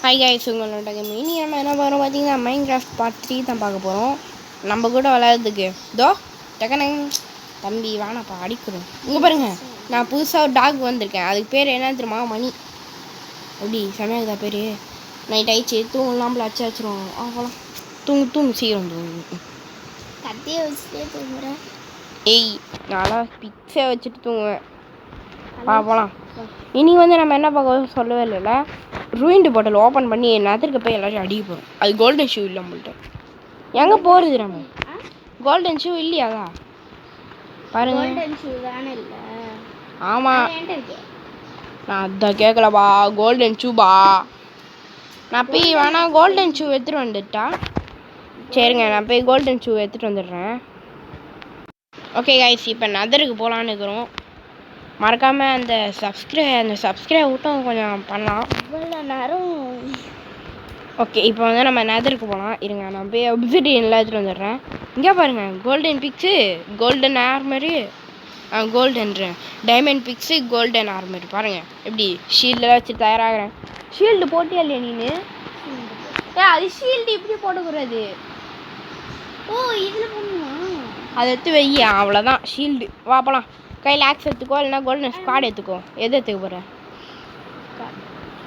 Hi guys, உங்களோட இனி நம்ம என்ன பண்ணுறோம் பார்த்தீங்கன்னா மைன்கிராஃப்ட் பார்ட் 3 தான் பார்க்க போகிறோம். நம்ம கூட விளையாடுறதுக்கு டக்குனு தம்பி வேணாப்பா அடிக்கிறோம். இங்கே பாருங்கள், நான் புதுசாக ஒரு டாக் வந்திருக்கேன். அதுக்கு பேர் என்ன தெரியுமா? மணி. எப்படி செமையாகுதா பேர்? நைட் ஆயிடுச்சு, தூங்கலாம்ல, வச்சிருவோம். போகலாம், தூங்கு சீக்கிரம் தூங்கு. கத்தியை வச்சுட்டே தூங்குறேன். ஏய், நான்லாம் பிக்ஸை வச்சுட்டு தூங்குவேன். போகலாம். இனி நம்ம என்ன பார்க்க சொல்லவே இல்லைல்ல, ரூயின்டு பாட்டில் ஓப்பன் பண்ணி நதிர்க்க போய் எல்லாத்தையும் அடிக்க போகிறோம். அது கோல்டன் ஷூ இல்லை நம்மள்ட்ட. எங்கே போகிறது நம்ம? கோல்டன் ஷூ இல்லையாதா பாருங்க. கோல்டன் ஷூ தானே இல்லை? ஆமாம், நான் அதான் கேட்கலப்பா. கோல்டன் ஷூபா, நான் போய் வேணா கோல்டன் ஷூ எடுத்துகிட்டு வந்துட்டா? சரிங்க, நான் போய் கோல்டன் ஷூ எடுத்துகிட்டு வந்துடுறேன். ஓகே கைஸ், இப்போ நதருக்கு போகலான்னு இருக்கிறோம். மறக்காமல் அந்த சப்ஸ்கிரைப் விட்டும் கொஞ்சம் பண்ணலாம். இவ்வளோ நேரம். ஓகே, இப்போ நம்ம நெதருக்கு போகலாம். இருங்க, நான் போய் ஒப்சிடியன்லாம் எடுத்துகிட்டு வந்துடுறேன். இங்கே பாருங்கள், golden picks, golden armour, golden diamond picks, golden armour. பாருங்கள் எப்படி ஷீல்டெலாம் வச்சு தயாராகிறேன். ஷீல்டு போட்டியா இல்லையா நீனு? அது ஷீல்டு இப்படி போடக்கூடாது. இதில் போடணுமா? அதை எடுத்து வைய, அவ்வளோதான் ஷீல்டு. வாப்பலாம். கையில் ஆக்ஸ் எடுத்துக்கோ, இல்லைனா கோல்டன் ஸ்குவாட் எடுத்துக்கோ. எது எடுத்துக்க போகிறேன்?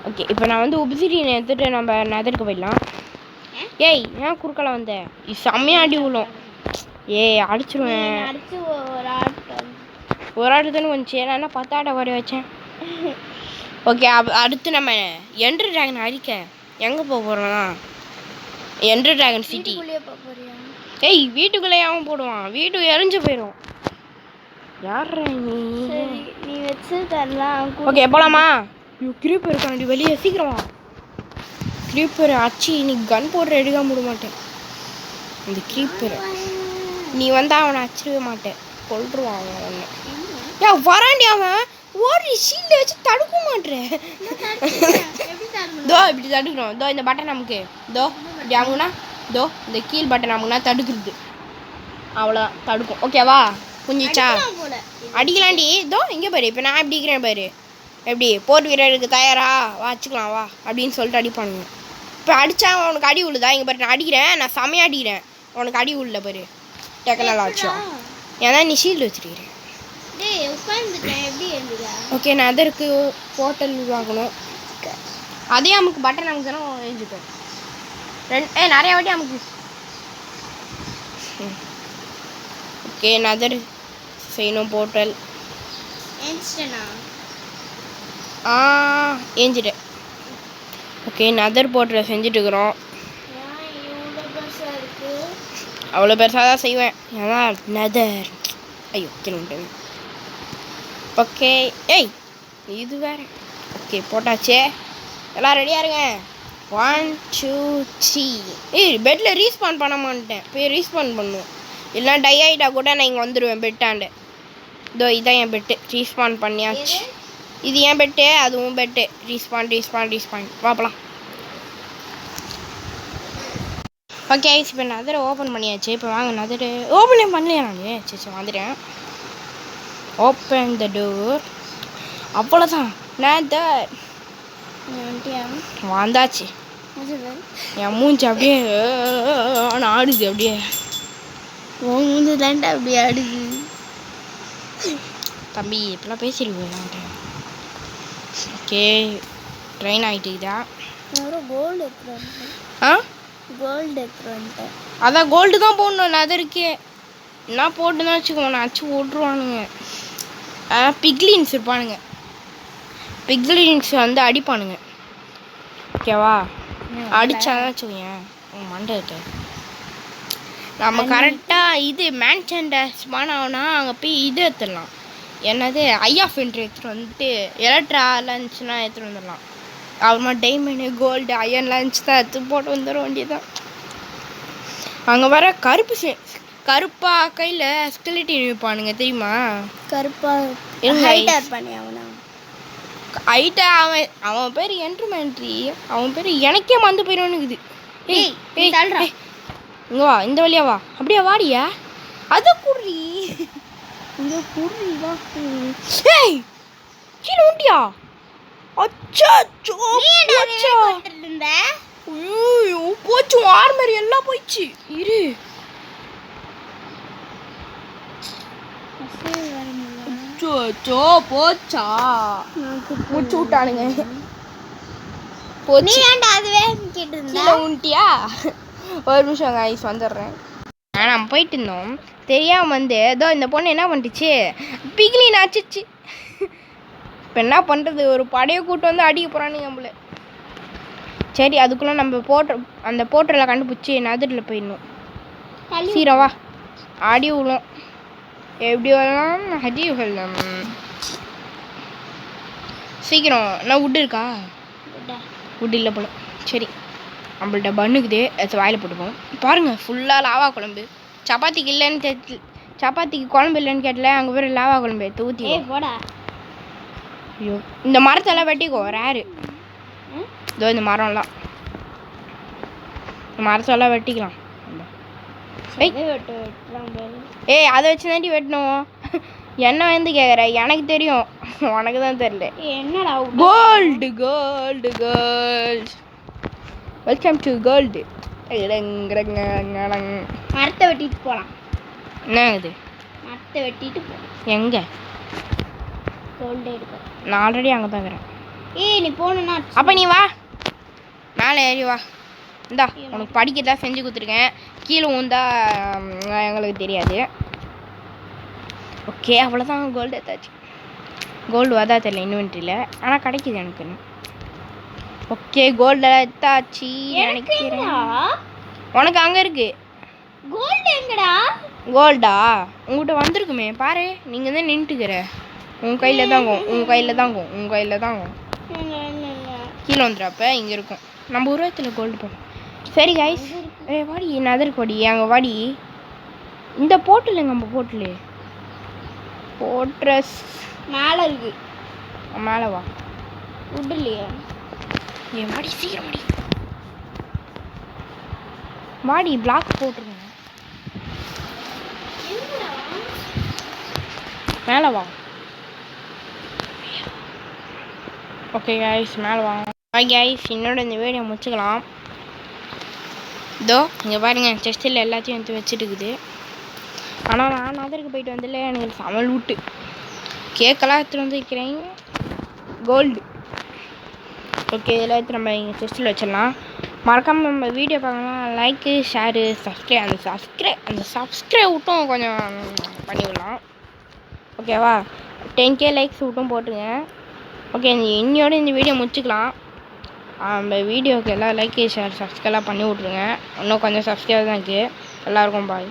ஓகே, இப்போ நான் ஒப்சிடியன் எடுத்துகிட்டு நம்ம நெதருக்கு போயிடலாம். ஏய், ஏன் குறுக்கலாம் வந்தேன்? செம்மையாக அடி விழும். அடிச்சிருவேன். ஒரு ஆட்டு தானே வந்துச்சு, ஏன்னா 10 ஆட்டை வரைய வச்சேன். ஓகே, அடுத்து நம்ம எண்டர் ட்ராகன் அடிக்க எங்கே போக போகிறோம்னா எண்டர் ட்ராகன் சிட்டி. ஏய், வீட்டுக்குள்ளேயே அவன் போடுவான், வீட்டு எரிஞ்சு போயிடும். யார் நீ வச்சு தரலாம். ஓகே, போகலாமா? கிரீப்பர் இருக்காண்டி வெளியே, சீக்கிரமா. கிரீப்பர் அச்சு, நீ கன் போடுற எடுக்க முடிய மாட்டேன். இந்த கிரீப்பர் நீ வந்தா அவனை அச்சிடவே மாட்டேன், கொல்றுவான் அவன். ஏன் வராண்டி அவன் ஓடி ஷீல்டை வச்சு தடுக்க மாட்டேன். இப்படி தடுக்கணும். இந்த பட்டன் நமக்கு இப்படி ஆகுனா, இந்த கீழ் பட்டன் நமக்குனா தடுக்குறது. அவ்வளோதான், தடுக்கும். ஓகேவா? புரிஞ்சிச்சா? அடிக்கலாண்டி. இங்கே பாரு, இப்போ நான் எப்படி இருக்கிறேன் பாரு. எப்படி போர் வீரருக்கு தயாரா வச்சுக்கலாம் வா அப்படின்னு சொல்லிட்டு அடிப்பானுங்க. இப்போ அடித்தா உனக்கு அடி விழுதா? இங்கே பாரு, நான் அடிக்கிறேன், நான் செமையாக அடிக்கிறேன், உனக்கு அடி விடல பாரு. டெக்கனால் ஆச்சா? ஏன்னா நீ ஷீல்டு வச்சுருக்கிறேன். ஓகே, நான் அதற்கு போர்ட்டல் உருவாக்கணும். அதே நமக்கு பட்டன் நமக்கு தானே எழுதிட்டோம். நிறையா வாட்டி நமக்கு. ஓகே, நதர் செய்யணும் போர்ட்டல். ஏஞ்சிட்டேன். ஓகே, நதர் போர்ட்டல் செஞ்சுட்டுருக்குறோம். அவ்வளோ பெருசாக தான் செய்வேன், ஏன்னா நதர். ஐயோ, கிலோமீட்டர். ஓகே, இது வேறு. ஓகே, போட்டாச்சே. எல்லாம் ரெடியாக இருங்க. 1 2 3. பெட்டில் ரீஸ்பான் பண்ண மாட்டேன், போய் ரீஸ்பான் பண்ணும். இல்லைனா டை ஆகிட்டா கூட நான் இங்கே வந்துடுவேன் பெட்டாண்டு. இதான் என் பெட்டு, ரீஸ்பான் பண்ணியாச்சு. இது என் பெட்டு, அதுவும் பெட்டு. ரீஸ்பான் பார்ப்பலாம். ஓகே, இப்போ நதரை ஓப்பன் பண்ணியாச்சு. இப்போ வாங்க, நதரை ஓப்பனே பண்ணலையா நான்? சரி வந்துட்டேன். Open the door. அவ்வளோதான், நதர் வந்தாச்சு. என் மூஞ்சி அப்படியே ஆடுது. அப்படியே மூஞ்சி தாண்டா அப்படியே ஆடுது. தம்பி இப்பெல்லாம் பேசிடுவேன். ஓகே, ட்ரெயின் ஆகிட்டுதா? கோல்டு அதான் கோல்டு தான் போடணும் நதருக்கே. என்ன போட்டுதான் வச்சுக்கோ, நான் அச்சு ஓட்டுருவானுங்க. பிக்லின்ஸ் இருப்பானுங்க, பிக்லின்ஸ் அடிப்பானுங்க. ஓகேவா? அடிச்சாதான் வச்சுக்கோங்க மண்டை. நம்ம கரெக்டாக இது மேன்செண்டர் ஸ்பான் ஆகுனா அங்கே போய் இது எடுத்துடலாம். என்னது ஐ ஆஃப் என்ட்ரி எடுத்துகிட்டு வந்துட்டு எலக்ட்ராலாம் இருந்துச்சுன்னா எடுத்துகிட்டு வந்துடலாம். அப்புறமா டைமண்டு, கோல்டு, அயன்லாம் இருந்துச்சு தான் எடுத்து போட்டு வந்துட வேண்டியதான். அங்கே வர கருப்பா கையில் ஸ்கெலிட்டி வைப்பானுங்க, தெரியுமா? ஹைட்டா அவன் பேர் என்ட்ரிமெண்ட்ரி. அவன் பேர் எனக்கே மறந்து போயிடுவானுக்குது. இங்கே வா, இந்த வழியா வா. அப்படியே வாடியா, அதை குடி. இங்கே குடிவா. கீழே உண்டியா? அச்சோ போச்சா இருந்த ஐயோ போச்சு ஆர்மர் எல்லாம் போயிடுச்சு இரு அச்சோ போச்சா முடிச்சு விட்டானுங்க போச்சு ஏன்டா அதுவே கேட்டு இருந்த கீழே உண்டியா ஒரு நிமிஷம் ஐஸ் வந்துடுறேன் நம்ம போயிட்டு இருந்தோம் தெரியாம வந்து ஏதோ இந்த பொண்ணு என்ன பண்ணிச்சு பிகிலின் ஆச்சிச்சு இப்போ என்ன பண்ணுறது ஒரு படையை கூட்டு வந்து அடிக்க போகிறானுங்க நம்மள சரி அதுக்குள்ளே நம்ம அந்த போர்ட்டரில் கண்டுபிடிச்சி நதிரில் போயிடணும் சீரம் வா ஆடி விழும் எப்படி வரலாம் அடி வரலாம் சீக்கிரம் நான் வுட் இருக்கா வுட் இல்லை போல சரி நம்மள்ட்ட பண்ணுக்குது அது வாயில் போட்டுப்போம் பாருங்கள் ஃபுல்லாக லாவா குழம்பு சப்பாத்திக்கு இல்லைன்னு தெரியல சப்பாத்திக்கு குழம்பு இல்லைன்னு கேட்டல அங்கே பேர் லாவா குழம்பு எடுத்து ஊற்றி போடா ஐயோ இந்த மரத்தெல்லாம் வெட்டிக்கோ ரேரு இதோ இந்த மரம்லாம் இந்த மரத்தெல்லாம் வெட்டிக்கலாம் ஏய் அதை வச்சு தாண்டி வெட்டணும் என்ன வந்து கேட்குற எனக்கு தெரியும் உனக்கு தான் தெரியல என்னடா gold gold gold welcome to gold மரத்தை வெட்டிட்டு போகலாம் என்ன இது மரத்தை வெட்டிட்டு போகலாம் எங்கே கோல்டு எடுக்க நான் ஆல்ரெடி அங்கே தான் இருக்கிறேன் ஏய் நீ போனா அப்போ நீ வா மேலே ஏறி வா இந்தா உனக்கு படிக்கதான் செஞ்சு கொடுத்துருக்கேன் கீழே ஊந்தா எங்களுக்கு தெரியாது ஓகே அவ்வளோதான் கோல்டு எடுத்தாச்சு கோல்டு வதா தெரியல இன்வென்ட்ரியில் ஆனால் கிடைக்கிது எனக்கு ஓகே கோல்டு எடுத்தாச்சு நினைக்கிறேன் உனக்கு அங்கே இருக்கு கோல்டு எங்கடா கோல்டா உங்கள்கிட்ட வந்திருக்குமே பாரு நீங்கள் தான் நின்றுக்கிற உங்கள் கையில் தாங்கும் உங்கள் கையில் தாங்கும் உங்கள் கையில் தாங்கும் கீழே வந்துடுறப்ப இங்கே இருக்கும் நம்ம உருவத்தில் கோல்டு போடும் சரி கைஸ் வாடி நதருக்கு வாடி அங்கே வாடி இந்த போட்டில் நம்ம போட்டில் போட்ரஸ் மேலே இருக்கு மேலே வா விடலையா ஏன் வாடி சீக்கிரம் வாடி வாடி பிளாக் போட்டுருங்க மேலே வா ஓகே கைஸ் மேலே வாங்க கைஸ் என்னோட இந்த வீடியோ முடிச்சுக்கலாம் இதோ இங்கே பாருங்க செஸ்டில் எல்லாத்தையும் எடுத்து வச்சுட்டுக்குது ஆனால் நான் அதற்கு போயிட்டு வந்தில்ல எனக்கு சமையல் விட்டு கேக்கெல்லாம் எடுத்துகிட்டு வந்து வைக்கிறேன் கோல்டு ஓகே இதெல்லாம் எடுத்து நம்ம இங்கே செஸ்டில் வச்சிடலாம் மறக்காமல் நம்ம வீடியோ பார்க்கலாம் லைக்கு ஷேரு அந்த சப்ஸ்கிரைப் விட்டும் கொஞ்சம் பண்ணிவிடலாம் ஓகேவா 10K லைக்ஸ் விட்டும் போட்டுங்க ஓகே இன்னையோட இந்த வீடியோ முடிச்சுக்கலாம் நம்ம வீடியோவுக்கு எல்லாம் லைக் ஷேர் சப்ஸ்கிரைப்லாம் பண்ணி விட்ருங்க இன்னும் கொஞ்சம் சப்ஸ்கிரைப் தான் இருக்குது எல்லாருக்கும் பாய்